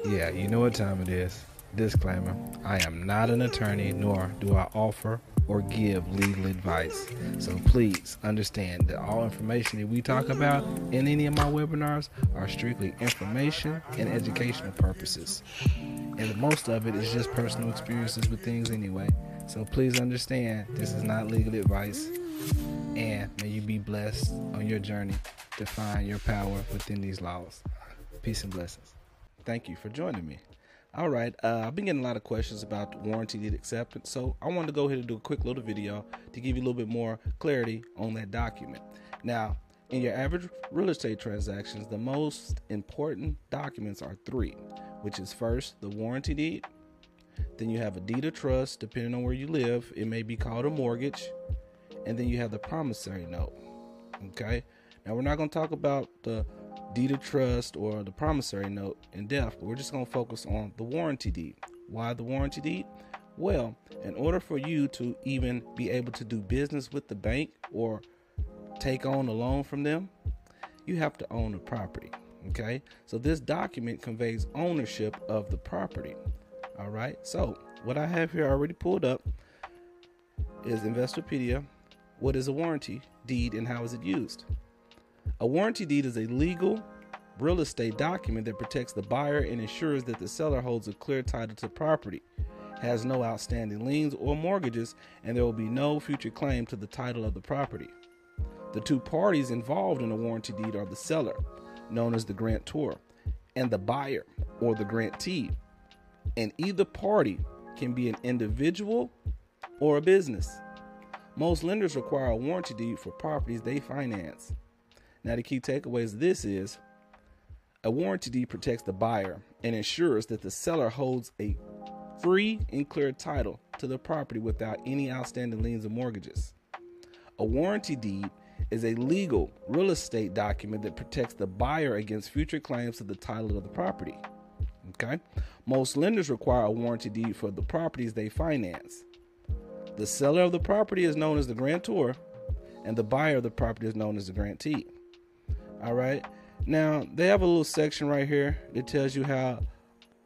Yeah, you know what time it is. Disclaimer, I am not an attorney, nor do I offer or give legal advice. So please understand that all information that we talk about in any of my webinars are strictly information and educational purposes. And most of it is just personal experiences with things anyway. So please understand this is not legal advice. And may you be blessed on your journey to find your power within these laws. Peace and blessings. Thank you for joining me. All right, I've been getting a lot of questions about warranty deed acceptance, so I wanted to go ahead and do a quick little video to give you a little bit more clarity on that document. Now, in your average real estate transactions, the most important documents are three, which is first, the warranty deed. Then you have a deed of trust, depending on where you live. It may be called a mortgage. And then you have the promissory note. Okay? Now, we're not going to talk about the deed of trust or the promissory note in depth, but we're just going to focus on the warranty deed. Why the warranty deed? Well, in order for you to even be able to do business with the bank or take on a loan from them, you have to own the property. Okay? So this document conveys ownership of the property. All right? So what I have here already pulled up is Investopedia. What is a warranty deed and how is it used? A warranty deed is a legal real estate document that protects the buyer and ensures that the seller holds a clear title to property, has no outstanding liens or mortgages, and there will be no future claim to the title of the property. The two parties involved in a warranty deed are the seller, known as the grantor, and the buyer, or the grantee. And either party can be an individual or a business. Most lenders require a warranty deed for properties they finance. Now, the key takeaways of this is a warranty deed protects the buyer and ensures that the seller holds a free and clear title to the property without any outstanding liens or mortgages. A warranty deed is a legal real estate document that protects the buyer against future claims to the title of the property. Okay? Most lenders require a warranty deed for the properties they finance. The seller of the property is known as the grantor, and the buyer of the property is known as the grantee. All right. Now, they have a little section right here that tells you how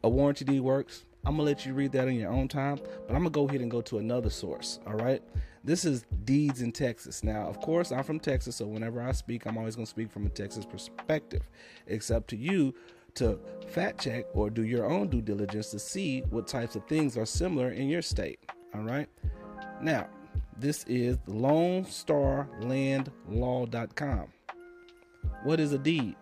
a warranty deed works. I'm going to let you read that in your own time, but I'm going to go ahead and go to another source. All right. This is Deeds in Texas. Now, of course, I'm from Texas, so whenever I speak, I'm always going to speak from a Texas perspective. It's up to you to fact check or do your own due diligence to see what types of things are similar in your state. All right. Now, this is the LoneStarLandLaw.com. What is a deed?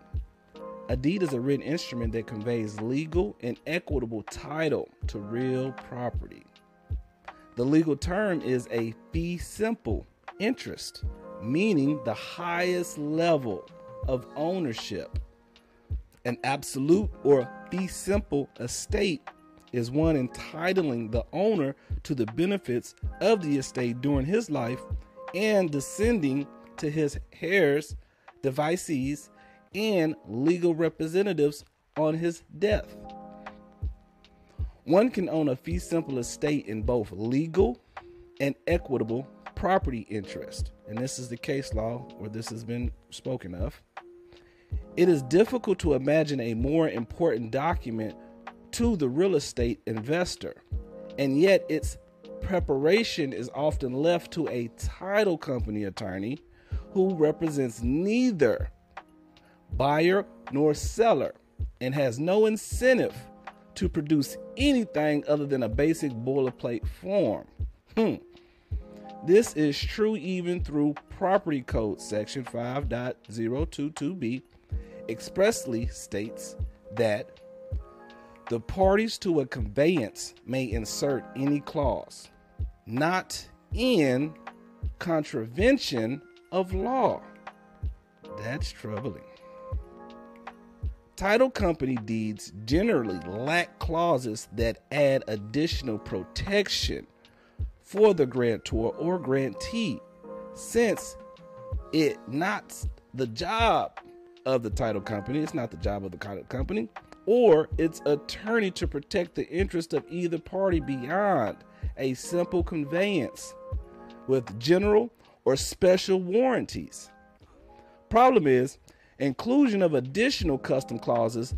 A deed is a written instrument that conveys legal and equitable title to real property. The legal term is a fee simple interest, meaning the highest level of ownership. An absolute or fee simple estate is one entitling the owner to the benefits of the estate during his life and descending to his heirs, devisees, and legal representatives on his death. One can own a fee simple estate in both legal and equitable property interest. And this is the case law where this has been spoken of. It is difficult to imagine a more important document to the real estate investor, and yet its preparation is often left to a title company attorney who represents neither buyer nor seller and has no incentive to produce anything other than a basic boilerplate form. This is true even through Property Code Section 5.022b expressly states that the parties to a conveyance may insert any clause not in contravention of law. That's troubling. Title company deeds generally lack clauses that add additional protection for the grantor or grantee, since it's not the job of the title company, it's not the job of the title company or its attorney to protect the interest of either party beyond a simple conveyance with general or special warranties. Problem is, Inclusion of additional custom clauses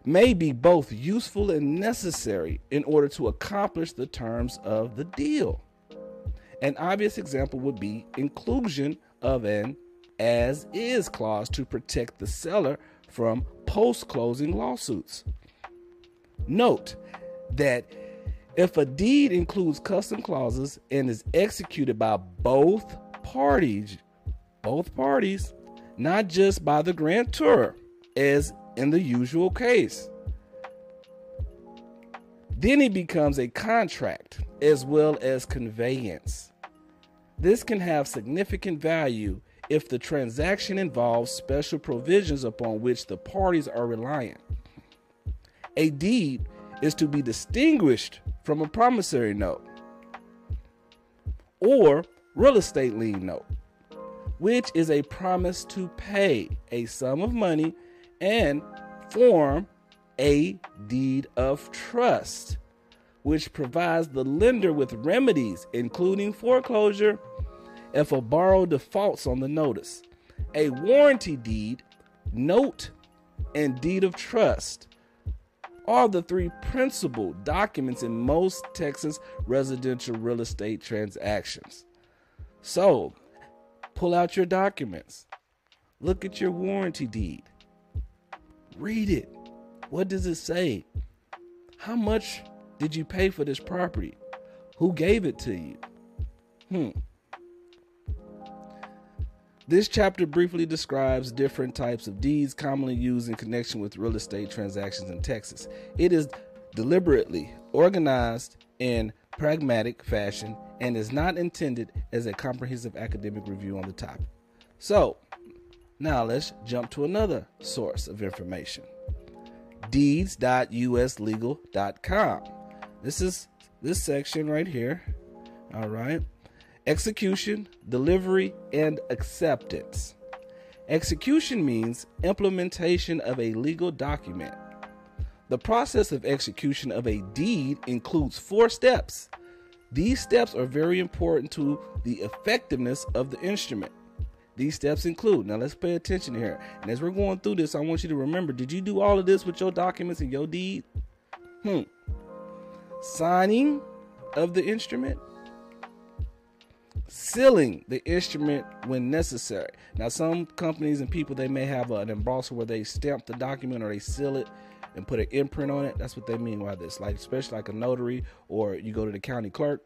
may be both useful and necessary in order to accomplish the terms of the deal. An obvious example would be inclusion of an as-is clause to protect the seller from post-closing lawsuits. Note that if a deed includes custom clauses and is executed by both parties, not just by the grantor, as in the usual case, then it becomes a contract as well as conveyance. This can have significant value if the transaction involves special provisions upon which the parties are reliant. A deed is to be distinguished from a promissory note or real estate lien note, which is a promise to pay a sum of money and form a deed of trust, which provides the lender with remedies, including foreclosure, if a borrower defaults on the notice. A warranty deed, note, and deed of trust are the three principal documents in most Texas residential real estate transactions. So, pull out your documents. Look at your warranty deed. Read it. What does it say? How much did you pay for this property? Who gave it to you? This chapter briefly describes different types of deeds commonly used in connection with real estate transactions in Texas. It is deliberately organized in pragmatic fashion and is not intended as a comprehensive academic review on the topic. So, now let's jump to another source of information. Deeds.uslegal.com. This is this section right here. All right. Execution, delivery, and acceptance. Execution means implementation of a legal document. The process of execution of a deed includes 4 steps. These steps are very important to the effectiveness of the instrument. These steps include, now let's pay attention here. And as we're going through this, I want you to remember, did you do all of this with your documents and your deed? Signing of the instrument. Sealing the instrument when necessary. Now, some companies and people, they may have an embosser where they stamp the document or they seal it and put an imprint on it. That's what they mean by this, like especially like a notary, or you go to the county clerk.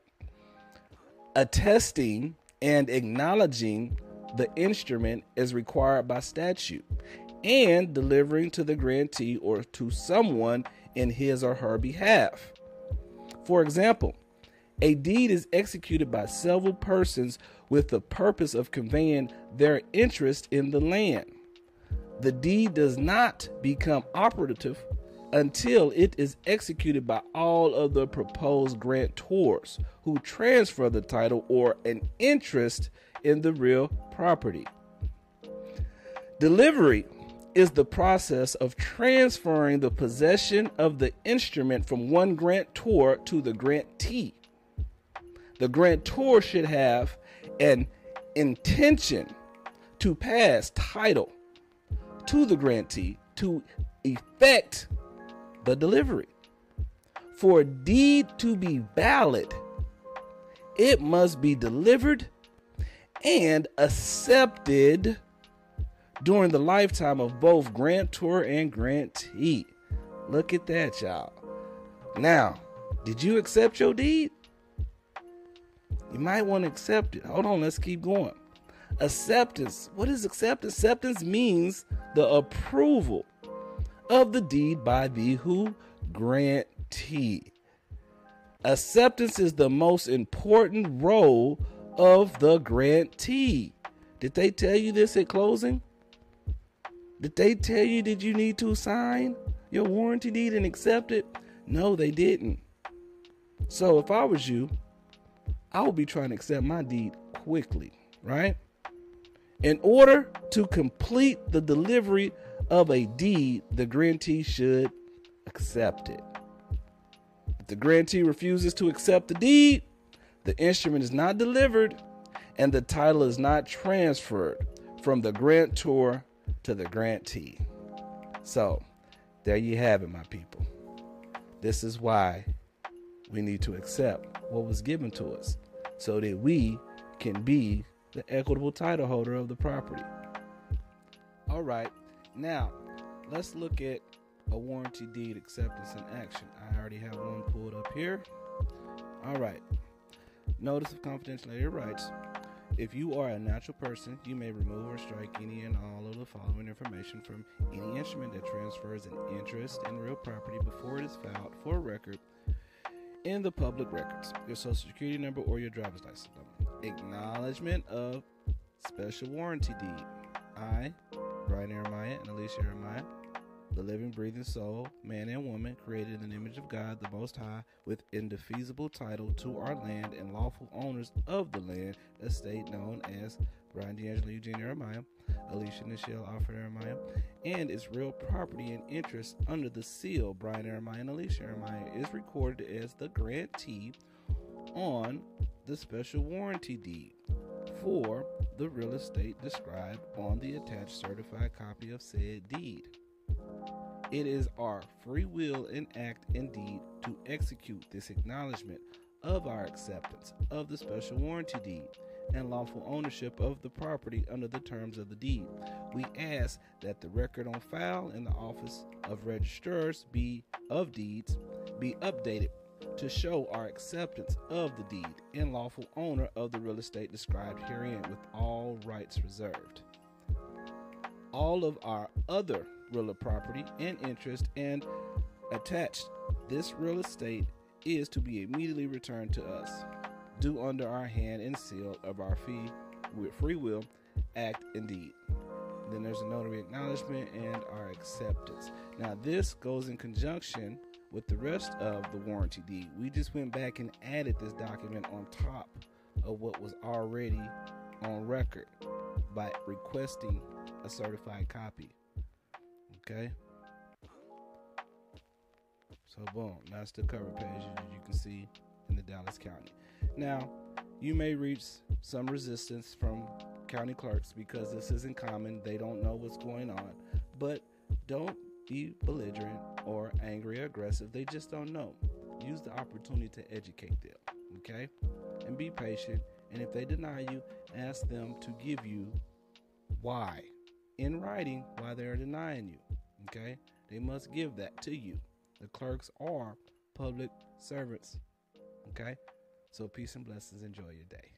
Attesting and acknowledging the instrument is required by statute, and delivering to the grantee or to someone in his or her behalf. For example, a deed is executed by several persons with the purpose of conveying their interest in the land. The deed does not become operative until it is executed by all of the proposed grantors who transfer the title or an interest in the real property. Delivery is the process of transferring the possession of the instrument from one grantor to the grantee. The grantor should have an intention to pass title to the grantee to effect the delivery. For a deed to be valid, it must be delivered and accepted during the lifetime of both grantor and grantee. Look at that, y'all. Now, did you accept your deed? You might want to accept it. Hold on, let's keep going. Acceptance. What is acceptance? Acceptance means the approval of the deed by the who? Grantee. Acceptance is the most important role of the grantee. Did they tell you this at closing? Did they tell you that you need to sign your warranty deed and accept it? No, they didn't. So if I was you, I would be trying to accept my deed quickly, right? In order to complete the delivery of a deed, the grantee should accept it. If the grantee refuses to accept the deed, the instrument is not delivered and the title is not transferred from the grantor to the grantee. So, there you have it, my people. This is why we need to accept what was given to us so that we can be the equitable title holder of the property. All right, now let's look at a warranty deed acceptance in action. I already have one pulled up here. All right, notice of confidentiality rights. If you are a natural person, you may remove or strike any and all of the following information from any instrument that transfers an interest in real property before it is filed for record in the public records. Your social security number or your driver's license number. Acknowledgement of special warranty deed. I, Brian Jeremiah and Alicia Jeremiah, the living, breathing soul, man and woman, created in the image of God, the Most High, with indefeasible title to our land and lawful owners of the land, estate known as Brian D'Angelo Eugene Jeremiah, Alicia Nichelle Alfred Jeremiah, and its real property and interest under the seal Brian Jeremiah and Alicia Jeremiah is recorded as the grantee on the special warranty deed for the real estate described on the attached certified copy of said deed. It is our free will and act and deed to execute this acknowledgement of our acceptance of the special warranty deed and lawful ownership of the property under the terms of the deed. We ask that the record on file in the Office of Registrars of Deeds be updated to show our acceptance of the deed and lawful owner of the real estate described herein with all rights reserved. All of our other real property and interest and attached this real estate is to be immediately returned to us, due under our hand and seal of our free will, act, and deed. Then there's a notary acknowledgement and our acceptance. Now this goes in conjunction with the rest of the warranty deed. We just went back and added this document on top of what was already on record by requesting a certified copy. Okay, so boom, that's the cover page as you can see in the Dallas County. Now, you may reach some resistance from county clerks because this isn't common. They don't know what's going on, but don't be belligerent or angry or aggressive. They just don't know. Use the opportunity to educate them, okay? And be patient. And if they deny you, ask them to give you why in writing why they're denying you. Okay, they must give that to you. The clerks are public servants. Okay, so peace and blessings. Enjoy your day.